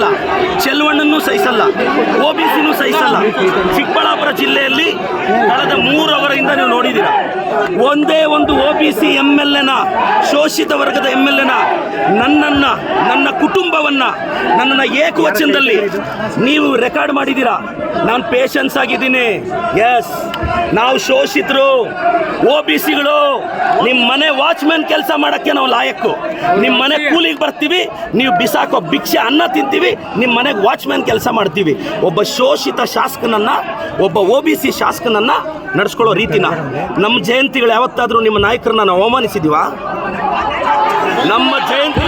ಸಹಿಸಲ್ಲ, ಚೆಲುವಣ್ಣನ್ನು ಸಹಿಸಲ್ಲ, OBCನೂ ಸಹಿಸಲ್ಲ. ಚಿಕ್ಕಬಳ್ಳಾಪುರ ಜಿಲ್ಲೆಯಲ್ಲಿ ಕಳೆದ 3 ಅವರಿಂದ ನೀವು ನೋಡಿದ್ದೀರ, ಒಂದೇ ಒಂದು OBC MLAನ, ಶೋಷಿತ ವರ್ಗದ MLAನ, ನನ್ನ ಕುಟುಂಬವನ್ನು, ನನ್ನನ್ನು ಏಕವಚನದಲ್ಲಿ ನೀವು ರೆಕಾರ್ಡ್ ಮಾಡಿದ್ದೀರಾ. ನಾನು ಪೇಷನ್ಸ್ ಆಗಿದ್ದೀನಿ. ಎಸ್, ನಾವು ಶೋಷಿತರು, OBCಗಳು. ನಿಮ್ಮ ಮನೆ ವಾಚ್ಮ್ಯಾನ್ ಕೆಲಸ ಮಾಡೋಕ್ಕೆ ನಾವು ಲಾಯಕ್ಕು. ನಿಮ್ಮ ಮನೆ ಕೂಲಿಗೆ ಬರ್ತೀವಿ, ನೀವು ಬಿಸಾಕೋ ಭಿಕ್ಷೆ ಅನ್ನ ತಿಂತೀವಿ, ನಿಮ್ಮ ಮನೆಗೆ ವಾಚ್ಮ್ಯಾನ್ ಕೆಲಸ ಮಾಡ್ತೀವಿ. ಒಬ್ಬ ಶೋಷಿತ ಶಾಸಕನನ್ನು, ಒಬ್ಬ OBC ಶಾಸಕನನ್ನು ನಡೆಸ್ಕೊಳ್ಳೋ ರೀತಿನ ನಮ್ಮ ಜಯಂತಿಗಳು ಯಾವತ್ತಾದರೂ ನಿಮ್ಮ ನಾಯಕರನ್ನ ನಾವು ಅವಮಾನಿಸಿದೀವ? ನಮ್ಮ ಜಯಂತಿ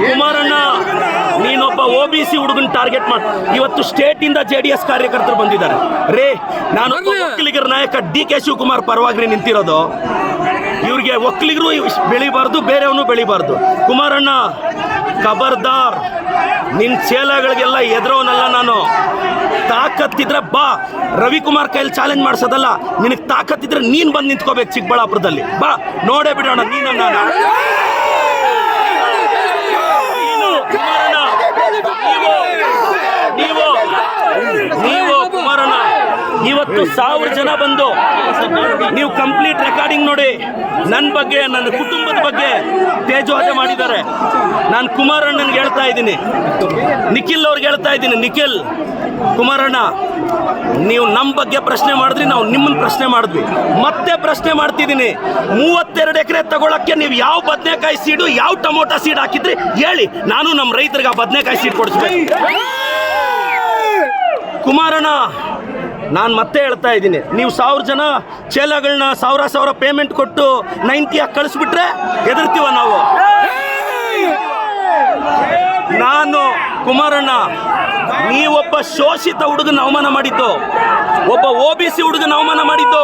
ಕುಮಾರಣ್ಣ, ನೀನೊಬ್ಬ OBC ಹುಡುಗನ ಟಾರ್ಗೆಟ್ ಮಾಡಿ ಇವತ್ತು ಸ್ಟೇಟಿಂದ JDS ಕಾರ್ಯಕರ್ತರು ಬಂದಿದ್ದಾರೆ ರೇ. ನಾನು ಒಕ್ಕಲಿಗರ ನಾಯಕ DK ಶಿವಕುಮಾರ್ ಪರವಾಗಿ ನಿಂತಿರೋದು. ಇವ್ರಿಗೆ ಒಕ್ಕಲಿಗರು ಬೆಳಿಬಾರ್ದು, ಬೇರೆಯವನು ಬೆಳಿಬಾರ್ದು. ಕುಮಾರಣ್ಣ, ಖಬರ್ದಾರ್, ನಿನ್ನ ಚೇಲಗಳಿಗೆಲ್ಲ ಎದುರೋನಲ್ಲ ನಾನು. ತಾಕತ್ತಿದ್ರೆ ಬಾ, ರವಿಕುಮಾರ್ ಕೈಲಿ ಚಾಲೆಂಜ್ ಮಾಡಿಸೋದಲ್ಲ. ನಿನಗೆ ತಾಕತ್ತಿದ್ರೆ ನೀನು ಬಂದು ನಿಂತ್ಕೋಬೇಕು ಚಿಕ್ಕಬಳ್ಳಾಪುರದಲ್ಲಿ. ಬಾ, ನೋಡೇ ಬಿಡೋಣ ನೀನು ನಾನು. ನೀವು ಕುಮಾರಣ್ಣ, ಇವತ್ತು 1000 ಜನ ಬಂದು ನೀವು ಕಂಪ್ಲೀಟ್ ರೆಕಾರ್ಡಿಂಗ್ ನೋಡಿ. ನನ್ನ ಬಗ್ಗೆ, ನನ್ನ ಕುಟುಂಬದ ಬಗ್ಗೆ ತೇಜೋವಧೆ ಮಾಡಿದ್ದಾರೆ. ನಾನು ಕುಮಾರಣ್ಣನಿಗೆ ಹೇಳ್ತಾ ಇದ್ದೀನಿ, ನಿಖಿಲ್ ಅವ್ರಿಗೆ ಹೇಳ್ತಾ ಇದ್ದೀನಿ, ನಿಖಿಲ್, ಕುಮಾರಣ್ಣ, ನೀವು ನಮ್ಮ ಬಗ್ಗೆ ಪ್ರಶ್ನೆ ಮಾಡಿದ್ರಿ, ನಾವು ನಿಮ್ಮನ್ನು ಪ್ರಶ್ನೆ ಮಾಡಿದ್ವಿ. ಮತ್ತೆ ಪ್ರಶ್ನೆ ಮಾಡ್ತಿದ್ದೀನಿ, 32 ಎಕರೆ ತಗೊಳಕ್ಕೆ ನೀವು ಯಾವ ಬದನೆಕಾಯಿ ಸೀಡು, ಯಾವ ಟೊಮೊಟೊ ಸೀಡ್ ಹಾಕಿದ್ರಿ ಹೇಳಿ. ನಾನು ನಮ್ಮ ರೈತರಿಗೆ ಆ ಬದನೆಕಾಯಿ ಸೀಡ್ ಕೊಡಿಸ್ಬೇಕು. ಕುಮಾರಣ್ಣ, ನಾನು ಮತ್ತೆ ಹೇಳ್ತಾ ಇದ್ದೀನಿ, ನೀವು 1000 ಜನ ಚೇಲಗಳನ್ನ 1000 ಪೇಮೆಂಟ್ ಕೊಟ್ಟು 90 ಕಳಿಸ್ಬಿಟ್ರೆ ಹೆದರ್ತೀವ ನಾವು. ನಾನು ಕುಮಾರಣ್ಣ, ನೀವೊಬ್ಬ ಶೋಷಿತ ಹುಡುಗನ ಅವಮಾನ ಮಾಡಿದ್ದು, ಒಬ್ಬ OBC ಹುಡುಗನ ಅವಮಾನ ಮಾಡಿದ್ದು.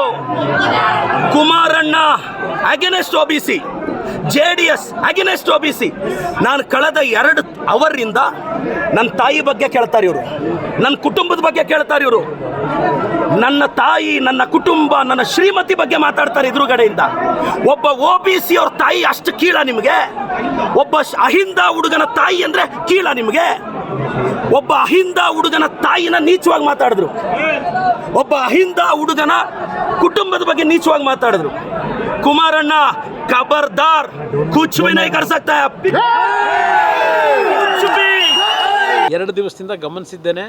ಕುಮಾರಣ್ಣ against OBC, JDS against OBC. ನಾನು ಕಳೆದ 2 ಅವರಿಂದ ನನ್ನ ತಾಯಿ ಬಗ್ಗೆ ಕೇಳ್ತಾರೆ ಇವರು, ನನ್ನ ಕುಟುಂಬದ ಬಗ್ಗೆ ಕೇಳ್ತಾರೆ ಇವರು. ನನ್ನ ತಾಯಿ, ನನ್ನ ಕುಟುಂಬ, ನನ್ನ ಶ್ರೀಮತಿ ಬಗ್ಗೆ ಮಾತಾಡ್ತಾರೆ ಎದುರುಗಡೆಯಿಂದ. ಒಬ್ಬ OBC ಅವ್ರ ತಾಯಿ ಅಷ್ಟು ಕೀಳ ನಿಮಗೆ? ಒಬ್ಬ ಅಹಿಂದ ಹುಡುಗನ ತಾಯಿ ಅಂದ್ರೆ ಕೀಳ ನಿಮಗೆ? ಒಬ್ಬ ಅಹಿಂದ ಹುಡುಗನ ತಾಯಿನ ನೀಚವಾಗಿ ಮಾತಾಡಿದ್ರು, ಒಬ್ಬ ಅಹಿಂದ ಹುಡುಗನ ಕುಟುಂಬದ ಬಗ್ಗೆ ನೀಚವಾಗಿ ಮಾತಾಡಿದ್ರು. ಕುಮಾರಣ್ಣ, ಖಬರ್ದಾರ್, ಕುಚ್ ಭಿ ನಹೀ ಕರ್ ಸಕ್ತಾ ಹೈ. 2 ದಿವಸದಿಂದ ಗಮನಿಸಿದ್ದೇನೆ.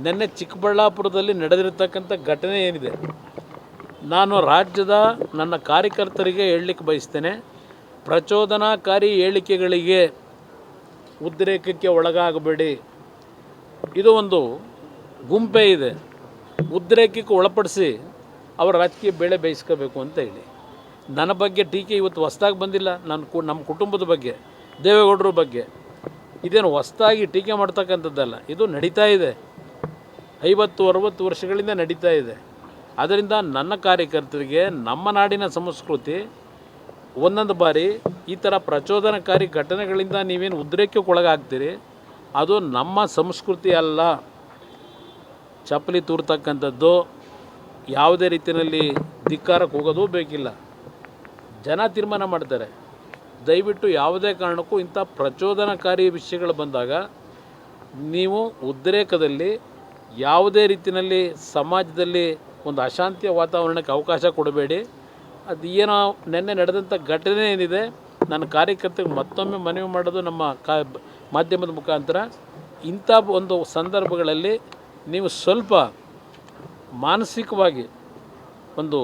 ನಿನ್ನೆ ಚಿಕ್ಕಬಳ್ಳಾಪುರದಲ್ಲಿ ನಡೆದಿರತಕ್ಕಂಥ ಘಟನೆ ಏನಿದೆ, ನಾನು ರಾಜ್ಯದ ನನ್ನ ಕಾರ್ಯಕರ್ತರಿಗೆ ಹೇಳಲಿಕ್ಕೆ ಬಯಸ್ತೇನೆ, ಪ್ರಚೋದನಾಕಾರಿ ಹೇಳಿಕೆಗಳಿಗೆ, ಉದ್ರೇಕಕ್ಕೆ ಒಳಗಾಗಬೇಡಿ. ಇದು ಒಂದು ಗುಂಪೇ ಇದೆ, ಉದ್ರೇಕಕ್ಕೆ ಒಳಪಡಿಸಿ ಅವರ ರಾಜಕೀಯ ಬೇಳೆ ಬೇಯಿಸ್ಕೋಬೇಕು ಅಂತ ಹೇಳಿ. ನನ್ನ ಬಗ್ಗೆ ಟೀಕೆ ಇವತ್ತು ಹೊಸ್ದಾಗಿ ಬಂದಿಲ್ಲ. ನಮ್ಮ ಕುಟುಂಬದ ಬಗ್ಗೆ, ದೇವೇಗೌಡರ ಬಗ್ಗೆ ಇದೇನು ಹೊಸ್ದಾಗಿ ಟೀಕೆ ಮಾಡ್ತಕ್ಕಂಥದ್ದಲ್ಲ. ಇದು ನಡೀತಾ ಇದೆ, 50-60 ವರ್ಷಗಳಿಂದ ನಡೀತಾ ಇದೆ. ಅದರಿಂದ ನನ್ನ ಕಾರ್ಯಕರ್ತರಿಗೆ ನಮ್ಮ ನಾಡಿನ ಸಂಸ್ಕೃತಿ, ಒಂದೊಂದು ಬಾರಿ ಈ ಥರ ಪ್ರಚೋದನಕಾರಿ ಘಟನೆಗಳಿಂದ ನೀವೇನು ಉದ್ರೇಕಕ್ಕೆ ಒಳಗಾಗ್ತೀರಿ, ಅದು ನಮ್ಮ ಸಂಸ್ಕೃತಿ ಅಲ್ಲ. ಚಪ್ಪಲಿ ತೂರ್ತಕ್ಕಂಥದ್ದು, ಯಾವುದೇ ರೀತಿಯಲ್ಲಿ ಧಿಕ್ಕಾರಕ್ಕೆ ಹೋಗೋದು ಬೇಕಿಲ್ಲ. ಜನ ತೀರ್ಮಾನ ಮಾಡ್ತಾರೆ. ದಯವಿಟ್ಟು ಯಾವುದೇ ಕಾರಣಕ್ಕೂ ಇಂಥ ಪ್ರಚೋದನಕಾರಿ ವಿಷಯಗಳು ಬಂದಾಗ ನೀವು ಉದ್ರೇಕದಲ್ಲಿ ಯಾವುದೇ ರೀತಿಯಲ್ಲಿ ಸಮಾಜದಲ್ಲಿ ಒಂದು ಅಶಾಂತಿಯ ವಾತಾವರಣಕ್ಕೆ ಅವಕಾಶ ಕೊಡಬೇಡಿ. ಅದು ಏನೋ ನಿನ್ನೆ ನಡೆದಂಥ ಘಟನೆ ಏನಿದೆ, ನನ್ನ ಕಾರ್ಯಕರ್ತರಿಗೆ ಮತ್ತೊಮ್ಮೆ ಮನವಿ ಮಾಡೋದು ನಮ್ಮ ಮಾಧ್ಯಮದ ಮುಖಾಂತರ, ಇಂಥ ಒಂದು ಸಂದರ್ಭಗಳಲ್ಲಿ ನೀವು ಸ್ವಲ್ಪ ಮಾನಸಿಕವಾಗಿ ಒಂದು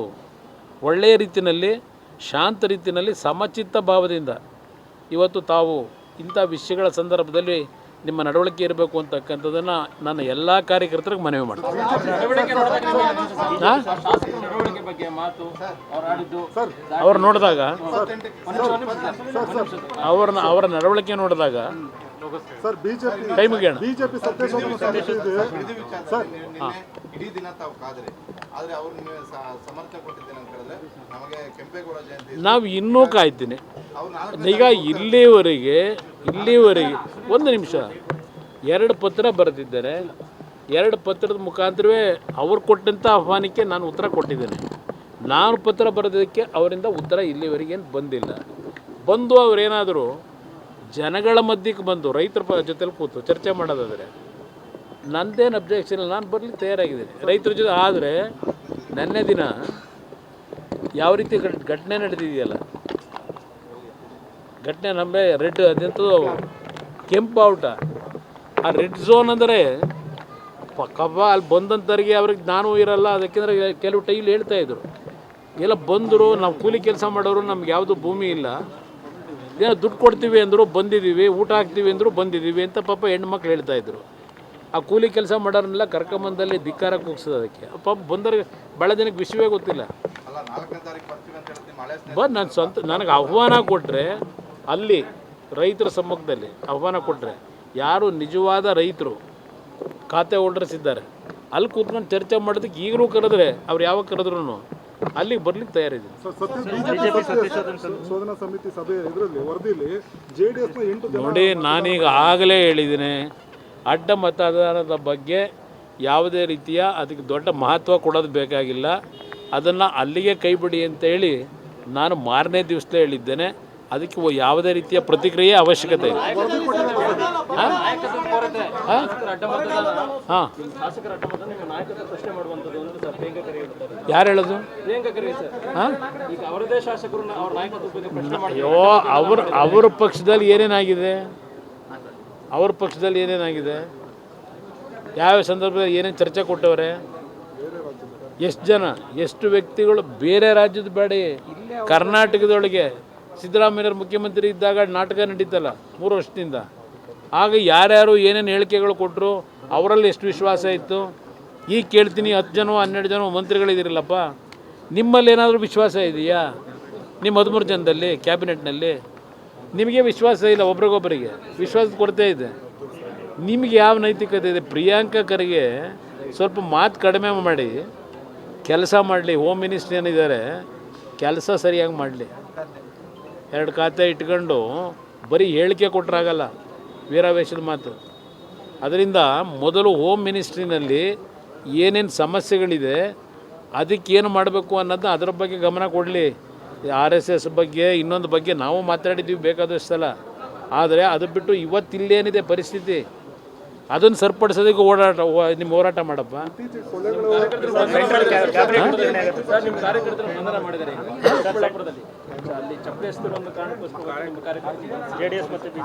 ಒಳ್ಳೆಯ ರೀತಿಯಲ್ಲಿ, ಶಾಂತ ರೀತಿಯಲ್ಲಿ, ಸಮಚಿತ್ತ ಭಾವದಿಂದ ಇವತ್ತು ತಾವು ಇಂಥ ವಿಷಯಗಳ ಸಂದರ್ಭದಲ್ಲಿ ನಿಮ್ಮ ನಡವಳಿಕೆ ಇರಬೇಕು ಅಂತಕ್ಕಂಥದ್ದನ್ನು ನಾನು ಎಲ್ಲ ಕಾರ್ಯಕರ್ತರಿಗೆ ಮನವಿ ಮಾಡ್ತೀನಿ. ಅವ್ರು ನೋಡಿದಾಗ, ಅವರ ನಡವಳಿಕೆ ನೋಡಿದಾಗ ಕೈ ಮುಗಿಯೋಣ. ನಾವು ಇನ್ನೂ ಕಾಯ್ತೀನಿ. ಈಗ ಇಲ್ಲಿವರೆಗೆ ಒಂದು ನಿಮಿಷ, 2 ಪತ್ರ ಬರೆದಿದ್ದಾರೆ. 2 ಪತ್ರದ ಮುಖಾಂತರವೇ ಅವ್ರು ಕೊಟ್ಟಂಥ ಆಹ್ವಾನಕ್ಕೆ ನಾನು ಉತ್ತರ ಕೊಟ್ಟಿದ್ದೇನೆ. ನಾನು ಪತ್ರ ಬರೆದಕ್ಕೆ ಅವರಿಂದ ಉತ್ತರ ಇಲ್ಲಿವರೆಗೇನು ಬಂದಿಲ್ಲ. ಬಂದು ಅವರೇನಾದರೂ ಜನಗಳ ಮಧ್ಯಕ್ಕೆ ಬಂದು ರೈತರ ಜೊತೆಲಿ ಕೂತು ಚರ್ಚೆ ಮಾಡೋದಾದರೆ ನಂದೇನು ಅಬ್ಜೆಕ್ಷನ್ ಇಲ್ಲ, ನಾನು ಬರಲಿಕ್ಕೆ ತಯಾರಾಗಿದ್ದೀನಿ ರೈತರ ಜೊತೆ. ಆದರೆ ನೆನ್ನೆ ದಿನ ಯಾವ ರೀತಿ ಘಟನೆ ನಡೆದಿದೆಯಲ್ಲ, ಘಟನೆ ನಮಗೆ ರೆಡ್ ಅದಂಥದ್ದು ಕೆಂಪು ಔಟ, ಆ ರೆಡ್ ಝೋನ್ ಅಂದರೆ ಕಬ್ಬ ಅಲ್ಲಿ ಬಂದಂಥವ್ರಿಗೆ ಅವ್ರಿಗೆ ನಾನು ಇರಲ್ಲ. ಅದಕ್ಕೆಂದ್ರೆ ಕೆಲವು ಟೈಲ್ ಹೇಳ್ತಾಯಿದ್ರು, ಎಲ್ಲ ಬಂದರು, ನಾವು ಕೂಲಿ ಕೆಲಸ ಮಾಡೋರು, ನಮ್ಗೆ ಯಾವುದು ಭೂಮಿ ಇಲ್ಲ, ಏನೋ ದುಡ್ಡು ಕೊಡ್ತೀವಿ ಅಂದರು ಬಂದಿದ್ದೀವಿ, ಊಟ ಹಾಕ್ತೀವಿ ಅಂದರು ಬಂದಿದ್ದೀವಿ ಅಂತ ಪಾಪ ಹೆಣ್ಮಕ್ಳು ಹೇಳ್ತಾಯಿದ್ರು. ಆ ಕೂಲಿ ಕೆಲಸ ಮಾಡೋರನ್ನೆಲ್ಲ ಕರ್ಕೊಂಬಂದಲ್ಲಿ ಧಿಕ್ಕಾರ ಕೂಗ್ಸೋದು. ಅದಕ್ಕೆ ಪಾಪ ಬಂದವ್ರಿಗೆ ಭಾಳ ಜನಕ್ಕೆ ವಿಷಯವೇ ಗೊತ್ತಿಲ್ಲ. ಬಂದು ನಾನು ನನಗೆ ಆಹ್ವಾನ ಕೊಟ್ಟರೆ, ಅಲ್ಲಿ ರೈತರ ಸಮ್ಮುಖದಲ್ಲಿ ಆಹ್ವಾನ ಕೊಟ್ಟರೆ, ಯಾರು ನಿಜವಾದ ರೈತರು ಖಾತೆ ಹೋಲ್ಡರ್ಸ್ ಇದ್ದಾರೆ ಅಲ್ಲಿ ಕೂತ್ಕೊಂಡು ಚರ್ಚೆ ಮಾಡೋದಕ್ಕೆ ಈಗಲೂ ಕರೆದ್ರೆ ಅವ್ರು ಯಾವಾಗ ಕರೆದ್ರೂ ಅಲ್ಲಿಗೆ ಬರ್ಲಿಕ್ಕೆ ತಯಾರಿದೆ. ನೋಡಿ, ನಾನೀಗ ಆಗಲೇ ಹೇಳಿದ್ದೀನಿ, ಅಡ್ಡ ಮತದಾನದ ಬಗ್ಗೆ ಯಾವುದೇ ರೀತಿಯ ಅದಕ್ಕೆ ದೊಡ್ಡ ಮಹತ್ವ ಕೊಡೋದು ಬೇಕಾಗಿಲ್ಲ. ಅದನ್ನು ಅಲ್ಲಿಗೆ ಕೈ ಬಿಡಿ ಅಂತೇಳಿ ನಾನು ಮಾರನೇ ದಿವಸಲೇ ಹೇಳಿದ್ದೇನೆ. ಅದಕ್ಕೆ ಯಾವುದೇ ರೀತಿಯ ಪ್ರತಿಕ್ರಿಯೆ ಅವಶ್ಯಕತೆ ಇಲ್ಲ. ಹಾಂ, ಯಾರು ಹೇಳೋದು? ಹಾಂ, ಅಯ್ಯೋ, ಅವ್ರ ಪಕ್ಷದಲ್ಲಿ ಏನೇನಾಗಿದೆ, ಅವ್ರ ಪಕ್ಷದಲ್ಲಿ ಏನೇನಾಗಿದೆ, ಯಾವ ಸಂದರ್ಭದಲ್ಲಿ ಏನೇನು ಚರ್ಚೆ ಕೊಟ್ಟವ್ರೆ, ಎಷ್ಟು ಜನ, ಎಷ್ಟು ವ್ಯಕ್ತಿಗಳು, ಬೇರೆ ರಾಜ್ಯದ ಬೇಡ, ಕರ್ನಾಟಕದೊಳಗೆ ಸಿದ್ದರಾಮಯ್ಯವ್ರ ಮುಖ್ಯಮಂತ್ರಿ ಇದ್ದಾಗ ನಾಟಕ ನಡೀತಲ್ಲ 3 ವರ್ಷದಿಂದ, ಆಗ ಯಾರ್ಯಾರು ಏನೇನು ಹೇಳಿಕೆಗಳು ಕೊಟ್ಟರು, ಅವರಲ್ಲಿ ಎಷ್ಟು ವಿಶ್ವಾಸ ಇತ್ತು. ಈಗ ಕೇಳ್ತೀನಿ, 10 ಜನ 12 ಜನ ಮಂತ್ರಿಗಳಿದ್ದೀರಲ್ಲಪ್ಪ, ನಿಮ್ಮಲ್ಲಿ ಏನಾದರೂ ವಿಶ್ವಾಸ ಇದೆಯಾ? ನಿಮ್ಮ 13 ಜನದಲ್ಲಿ ಕ್ಯಾಬಿನೆಟ್ನಲ್ಲಿ ನಿಮಗೆ ವಿಶ್ವಾಸ ಇಲ್ಲ, ಒಬ್ರಿಗೊಬ್ಬರಿಗೆ ವಿಶ್ವಾಸದ ಕೊರತೆ ಇದೆ. ನಿಮಗೆ ಯಾವ ನೈತಿಕತೆ ಇದೆ? ಪ್ರಿಯಾಂಕಾ ಖರ್ಗೆ ಸ್ವಲ್ಪ ಮಾತು ಕಡಿಮೆ ಮಾಡಿ ಕೆಲಸ ಮಾಡಲಿ. ಹೋಮ್ ಮಿನಿಸ್ಟ್ರಿ ಏನಿದ್ದಾರೆ ಕೆಲಸ ಸರಿಯಾಗಿ ಮಾಡಲಿ. 2 ಖಾತೆ ಇಟ್ಕೊಂಡು ಬರೀ ಹೇಳಿಕೆ ಕೊಟ್ಟರಾಗಲ್ಲ, ವೀರಾವೇಶದ ಮಾತು. ಅದರಿಂದ ಮೊದಲು ಹೋಮ್ ಮಿನಿಸ್ಟ್ರಿನಲ್ಲಿ ಏನೇನು ಸಮಸ್ಯೆಗಳಿದೆ, ಅದಕ್ಕೇನು ಮಾಡಬೇಕು ಅನ್ನೋದು ಅದರ ಬಗ್ಗೆ ಗಮನ ಕೊಡಲಿ. RSS ಬಗ್ಗೆ ಇನ್ನೊಂದು ಬಗ್ಗೆ ನಾವು ಮಾತಾಡಿದ್ದೀವಿ ಬೇಕಾದಷ್ಟು ಸಲ. ಆದರೆ ಅದು ಬಿಟ್ಟು ಇವತ್ತಿಲ್ಲೇನಿದೆ ಪರಿಸ್ಥಿತಿ, ಅದನ್ನು ಸರಿಪಡಿಸೋದಕ್ಕೆ ನಿಮ್ಮ ಹೋರಾಟ ಮಾಡಪ್ಪ.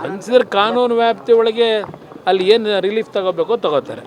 ಅನ್ಸಿದ್ರೆ ಕಾನೂನು ವ್ಯಾಪ್ತಿ ಒಳಗೆ ಅಲ್ಲಿ ಏನು ರಿಲೀಫ್ ತಗೋಬೇಕೋ ತಗೋತಾರೆ.